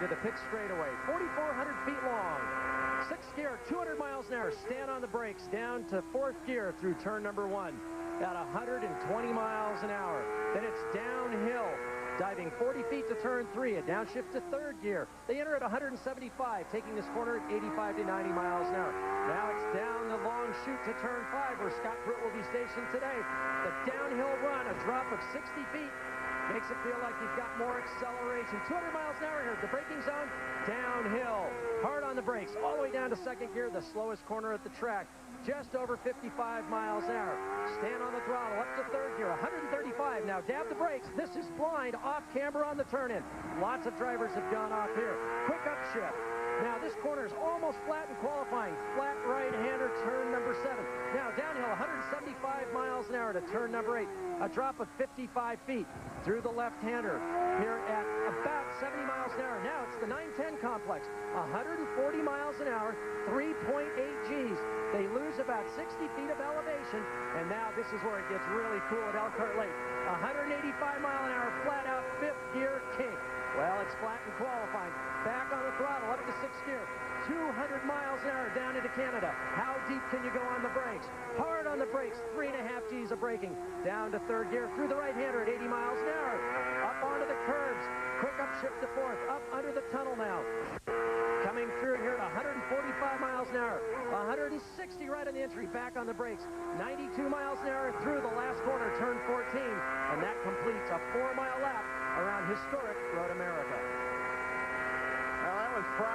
into the pit straightaway. 4,400 feet long. Sixth gear, 200 miles an hour. Stand on the brakes. Down to fourth gear through turn number 1 at 120 miles an hour. Then it's downhill, diving 40 feet to turn 3. A downshift to third gear. They enter at 175, taking this corner at 85 to 90 miles an hour. Now it's down the long chute to turn 5, where Scott Pruitt will be stationed today. The downhill run, a drop of 60 feet. Makes it feel like you've got more acceleration. 200 miles an hour here. The braking zone, downhill. Hard on the brakes. All the way down to second gear, the slowest corner at the track. Just over 55 miles an hour. Stand on the throttle, up to third gear, 135. Now dab the brakes. This is blind, off camber on the turn-in. Lots of drivers have gone off here. Quick upshift. Now this corner is almost flat in qualifying. Flat right-hander, turn number 7. Now downhill, 175 miles an hour to turn number 8. A drop of 55 feet through the left-hander here at about 70 miles an hour. Now it's the 910 complex. 140 miles an hour, 3.8 Gs. They lose about 60 feet of elevation, and now this is where it gets really cool at Elkhart Lake. 185 mile an hour, flat-out fifth gear kink. Well, it's flat in qualifying. Back on the throttle, up to sixth gear. 200 miles an hour down into Canada. How deep can you go on the brakes? Hard on the brakes, 3.5 Gs of braking. Down to third gear, through the right-hander at 80 miles an hour. Up onto the curbs. Quick upshift to fourth. Up under the tunnel now. Coming through here at 145 miles an hour. 160 right on the entry. Back on the brakes. 92 miles an hour through the last corner, turn 14. And that completes a 4-mile lap around historic Road America. Well, that was